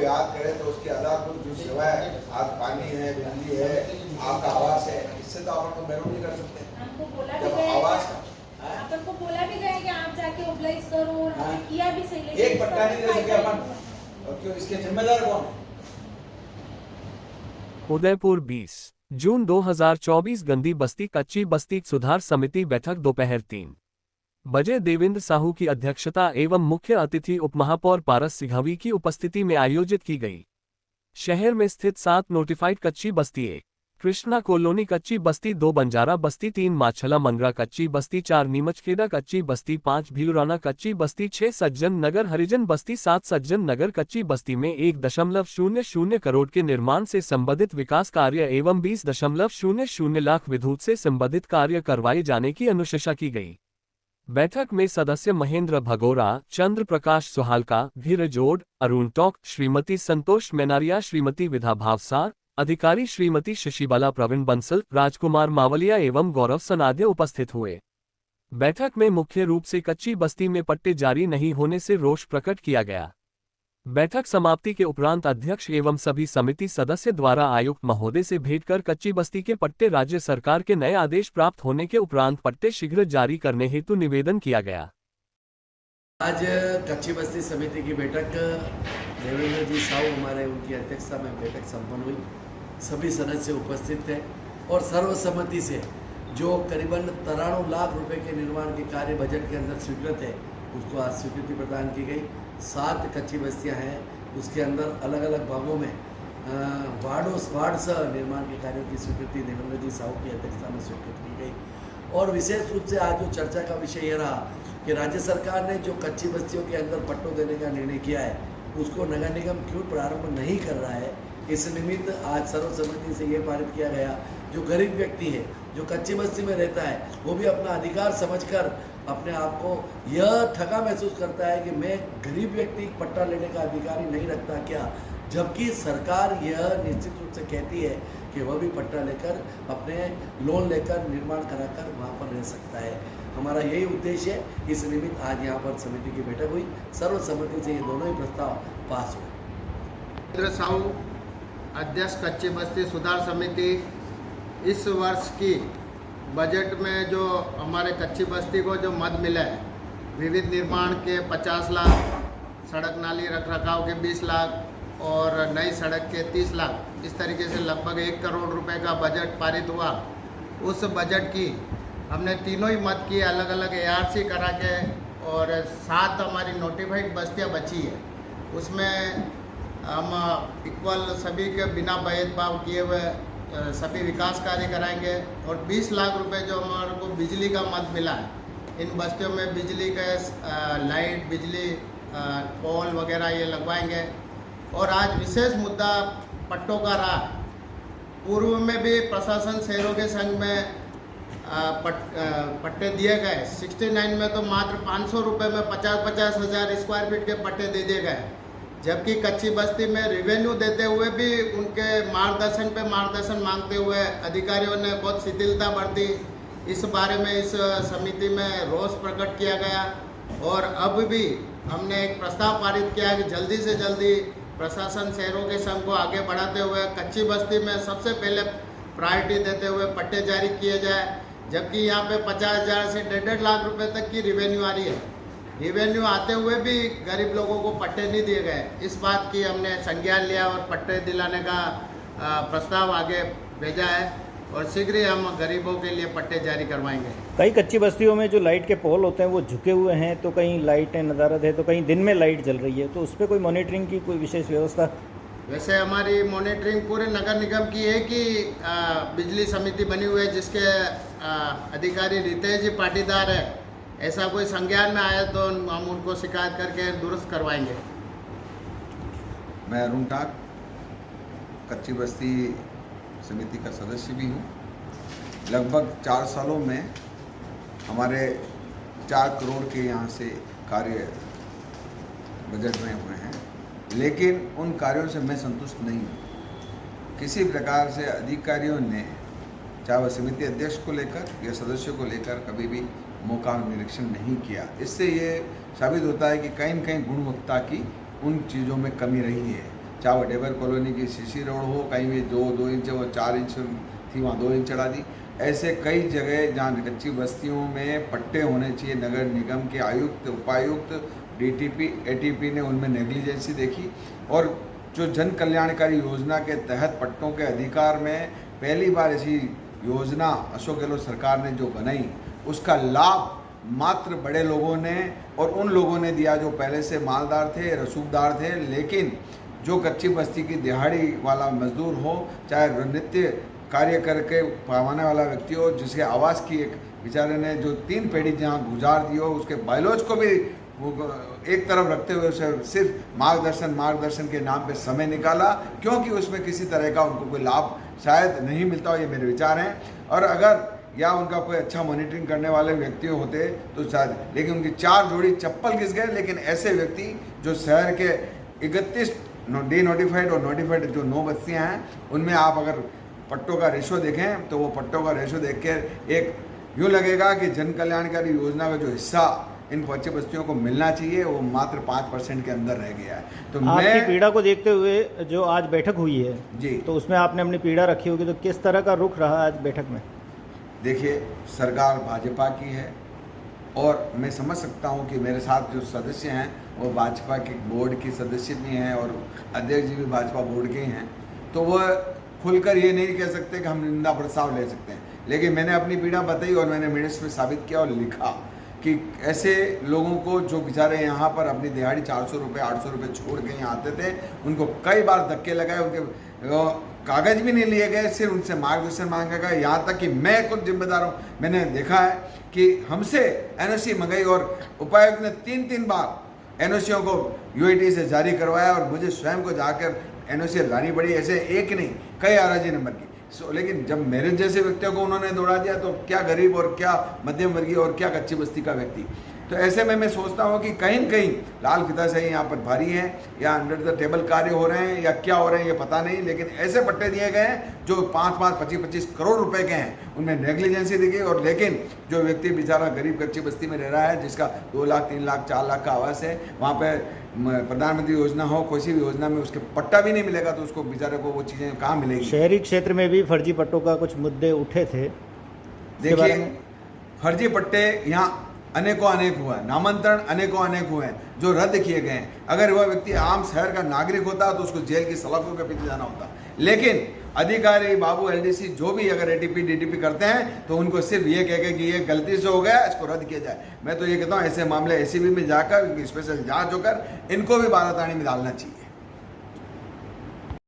याद करें तो उसके आधारभूत जो सेवा है, आज पानी है, बिजली है, आपका आवास है, इससे तो आप तो महरूम नहीं कर सकते। हमको बोला भी जब गया आवास अपन को बोला भी गया कि आप जाके मोबिलाइज करो और हमने किया भी सही, लेकिन एक पट्टा नहीं दे सके अपन, और क्यों, इसके जिम्मेदार कौन है? उदयपुर 20 जून 2024 गंदी बस्ती कच्ची बस्ती सुधार समिति बैठक दोपहर 3 बजे देवेंद्र साहू की अध्यक्षता एवं मुख्य अतिथि उपमहापौर पारस सिघावी की उपस्थिति में आयोजित की गई। शहर में स्थित 7 नोटिफाइड कच्ची बस्ती 1 कृष्णा कॉलोनी कच्ची बस्ती 2 बंजारा बस्ती 3 माछला मंगरा कच्ची बस्ती 4 नीमचखेड़ा कच्ची बस्ती 5 भीलुराना कच्ची बस्ती 6 सज्जन नगर हरिजन बस्ती 7 सज्जन नगर कच्ची बस्ती में 1.00 करोड़ के निर्माण से संबंधित विकास कार्य एवं 20.00 लाख विद्युत से संबंधित कार्य करवाए जाने की अनुशंसा की गई। बैठक में सदस्य महेंद्र भगोरा, चंद्र प्रकाश सुहालका, धीरजोड़, अरुण टोक, श्रीमती संतोष मेनारिया, श्रीमती विधा भावसार, अधिकारी श्रीमती शशिबाला, प्रवीण बंसल, राजकुमार मावलिया एवं गौरव सनाध्य उपस्थित हुए। बैठक में मुख्य रूप से कच्ची बस्ती में पट्टे जारी नहीं होने से रोष प्रकट किया गया। बैठक समाप्ति के उपरांत अध्यक्ष एवं सभी समिति सदस्य द्वारा आयुक्त महोदय से भेंट कर कच्ची बस्ती के पट्टे राज्य सरकार के नए आदेश प्राप्त होने के उपरांत पट्टे शीघ्र जारी करने हेतु निवेदन किया गया। आज कच्ची बस्ती समिति की बैठक देवेंद्र जी साहू हमारे उनकी अध्यक्षता में बैठक संपन्न हुई। सभी सदस्य उपस्थित थे और सर्वसम्मति से जो करीबन 93 लाख रुपए के निर्माण के कार्य बजट के अंदर स्वीकृत है उसको आज स्वीकृति प्रदान की गई। 7 कच्ची बस्तियां हैं, उसके अंदर अलग अलग भागों में वार्ड सह निर्माण के कार्यों की स्वीकृति देवेंद्र जी साहू की अध्यक्षता में स्वीकृत की गई। और विशेष रूप से आज जो चर्चा का विषय ये रहा कि राज्य सरकार ने जो कच्ची बस्तियों के अंदर पट्टों देने का निर्णय किया है उसको नगर निगम क्यों प्रारंभ नहीं कर रहा है। इस निमित्त आज सर्वसम्मति से ये पारित किया गया, जो गरीब व्यक्ति है, जो कच्ची बस्ती में रहता है, वो भी अपना अधिकार समझकर अपने आप को यह ठगा महसूस करता है कि मैं गरीब व्यक्ति पट्टा लेने का अधिकारी नहीं रखता क्या, जबकि सरकार यह निश्चित रूप से कहती है कि वह भी पट्टा लेकर अपने लोन लेकर निर्माण कराकर वहाँ पर रह सकता है। हमारा यही उद्देश्य है। इस निमित्त आज यहाँ पर समिति की बैठक हुई, सर्वसम्मति से ये दोनों ही प्रस्ताव पास हुए। देवेंद्र साहू अध्यक्ष कच्ची बस्ती सुधार समिति, इस वर्ष की बजट में जो हमारे कच्ची बस्ती को जो मद मिला है, विविध निर्माण के 50 लाख, सड़क नाली रख रखाव के 20 लाख और नई सड़क के 30 लाख, इस तरीके से लगभग 1 करोड़ रुपए का बजट पारित हुआ। उस बजट की हमने तीनों ही मद की अलग अलग ARC करा के और 7 हमारी नोटिफाइड बस्तियां बची है। उसमें हम इक्वल सभी के बिना भेदभाव किए हुए सभी विकास कार्य कराएंगे और 20 लाख रुपए जो हमारे को बिजली का मद मिला है, इन बस्तियों में बिजली के लाइट, बिजली पोल वगैरह ये लगवाएंगे। और आज विशेष मुद्दा पट्टों का रहा। पूर्व में भी प्रशासन शहरों के संघ में पट्टे दिए गए। 69 में तो मात्र 500 रुपये में 50-50 हज़ार स्क्वायर फीट के पट्टे दे दिए गए, जबकि कच्ची बस्ती में रिवेन्यू देते हुए भी उनके मार्गदर्शन पे मार्गदर्शन मांगते हुए अधिकारियों ने बहुत शिथिलता बरती। इस बारे में इस समिति में रोष प्रकट किया गया और अब भी हमने एक प्रस्ताव पारित किया कि जल्दी से जल्दी प्रशासन शहरों के संघ को आगे बढ़ाते हुए कच्ची बस्ती में सबसे पहले प्रायोरिटी देते हुए पट्टे जारी किए जाए, जबकि यहाँ पे 50,000 से 1.5 लाख रुपए तक की रिवेन्यू आ रही है। रिवेन्यू आते हुए भी गरीब लोगों को पट्टे नहीं दिए गए। इस बात की हमने संज्ञान लिया और पट्टे दिलाने का प्रस्ताव आगे भेजा है और शीघ्र ही हम गरीबों के लिए पट्टे जारी करवाएंगे। कई कच्ची बस्तियों में जो लाइट के पोल होते हैं वो झुके हुए हैं, तो कहीं लाइटें नदारद है, तो कहीं दिन में लाइट जल रही है, तो उस पर कोई मॉनिटरिंग की कोई विशेष व्यवस्था? वैसे हमारी मॉनिटरिंग पूरे नगर निगम की है कि बिजली समिति बनी हुई है जिसके अधिकारी रितेश जी पाटीदार है। ऐसा कोई संज्ञान में आया तो हम उनको शिकायत करके दुरुस्त करवाएंगे। मैं अरुण टाक कच्ची बस्ती समिति का सदस्य भी हूँ। लगभग 4 सालों में हमारे 4 करोड़ के यहाँ से कार्य बजट में हुए हैं, लेकिन उन कार्यों से मैं संतुष्ट नहीं हूँ। किसी प्रकार से अधिकारियों ने, चाहे वह समिति अध्यक्ष को लेकर या सदस्यों को लेकर, कभी भी मौका निरीक्षण नहीं किया। इससे ये साबित होता है कि कहीं न कहीं गुणवत्ता की उन चीज़ों में कमी रही है। चाहे वो डेबर कॉलोनी की सीसी रोड हो, कहीं भी जो 2 इंच वो 4 इंच थी वहाँ 2 इंच चढ़ा दी। ऐसे कई जगह जहाँ कच्ची बस्तियों में पट्टे होने चाहिए, नगर निगम के आयुक्त, उपायुक्त, डीटीपी, एटीपी ने उनमें नेग्लिजेंसी देखी। और जो जन कल्याणकारी योजना के तहत पट्टों के अधिकार में पहली बार ऐसी योजना अशोक गहलोत सरकार ने जो बनाई, उसका लाभ मात्र बड़े लोगों ने और उन लोगों ने दिया जो पहले से मालदार थे, रसूखदार थे। लेकिन जो कच्ची बस्ती की दिहाड़ी वाला मजदूर हो, चाहे नित्य कार्य करके पाने वाला व्यक्ति हो, जिसके आवास की एक बेचारे ने जो 3 पीढ़ी जहाँ गुजार दी हो, उसके बायोलॉज को भी वो एक तरफ रखते हुए उसे सिर्फ मार्गदर्शन के नाम पे समय निकाला, क्योंकि उसमें किसी तरह का उनको कोई लाभ शायद नहीं मिलता हो, ये मेरे विचार हैं। और अगर या उनका कोई अच्छा मॉनिटरिंग करने वाले व्यक्ति होते तो शायद, लेकिन उनकी 4 जोड़ी चप्पल घिस गए। लेकिन ऐसे व्यक्ति जो शहर के 31 डे नोटिफाइड और नोटिफाइड जो 9 बस्तियाँ हैं, उनमें आप अगर पट्टों का रेशो देखें तो वो पट्टों का रेशो देख कर एक यूँ लगेगा कि जन कल्याणकारी योजना का जो हिस्सा इन कच्ची बस्तियों को मिलना चाहिए वो मात्र 5% के अंदर रह गया है। तो आपकी पीड़ा को देखते हुए जो आज बैठक हुई है जी, तो उसमें आपने अपनी पीड़ा रखी होगी, तो किस तरह का रुख रहा आज बैठक में? देखिए, सरकार भाजपा की है और मैं समझ सकता हूं कि मेरे साथ जो सदस्य हैं वो भाजपा के बोर्ड की सदस्य भी हैं और अध्यक्ष जी भी भाजपा बोर्ड के ही हैं, तो वह खुलकर ये नहीं कह सकते कि हम निंदा प्रस्ताव ले सकते हैं। लेकिन मैंने अपनी पीड़ा बताई और मैंने मिनट्स में साबित किया और लिखा कि ऐसे लोगों को जो बेचारे यहाँ पर अपनी दिहाड़ी 400 रुपये 800 रुपये छोड़ के यहाँ आते थे, उनको कई बार धक्के लगाए, उनके कागज भी नहीं लिए गए, सिर्फ उनसे मार्गदर्शन मांगा गया। यहाँ तक कि मैं खुद जिम्मेदार हूँ, मैंने देखा है कि हमसे एनओसी मंगाई और उपायुक्त ने 3 बार एनओसीओं को यूआईटी से जारी करवाया और मुझे स्वयं को जाकर एनओसी लानी पड़ी, ऐसे एक नहीं कई आरजी नंबर की। लेकिन जब मेरे जैसे व्यक्तियों को उन्होंने दौड़ा दिया तो क्या गरीब और क्या मध्यम वर्गीय और क्या कच्ची बस्ती का व्यक्ति। तो ऐसे में मैं सोचता हूँ कि कहीं न कहीं लाल फीताशाही यहाँ पर भारी है, या अंडर द टेबल कार्य हो रहे हैं या क्या हो रहे हैं ये पता नहीं, लेकिन ऐसे पट्टे दिए गए हैं जो 5-5, 25-25 करोड़ रुपए के हैं, उनमें नेग्लिजेंसी दिखी। और लेकिन जो व्यक्ति बेचारा गरीब कच्ची बस्ती में रह रहा है, जिसका 2 लाख 3 लाख 4 लाख का आवास है, वहाँ पर प्रधानमंत्री योजना हो, किसी भी योजना में उसके पट्टा भी नहीं मिलेगा, तो उसको बेचारे को वो चीज़ें कहाँ मिलेगी। शहरी क्षेत्र में भी फर्जी पट्टों का कुछ मुद्दे उठे थे, देखिए फर्जी पट्टे यहाँ अनेकों अनेक हुआ है, नामांतरण अनेकों अनेक हुए हैं जो रद्द किए गए हैं। अगर वह व्यक्ति आम शहर का नागरिक होता तो उसको जेल की सलाखों के पीछे जाना होता, लेकिन अधिकारी बाबू एलडीसी जो भी अगर एटीपी डीटीपी करते हैं तो उनको सिर्फ ये कह के कि ये गलती से हो गया, इसको रद्द किया जाए। मैं तो ये कहता हूँ ऐसे मामले एसीबी में जाकर स्पेशल जांच होकर इनको भी बारातानी में डालना चाहिए।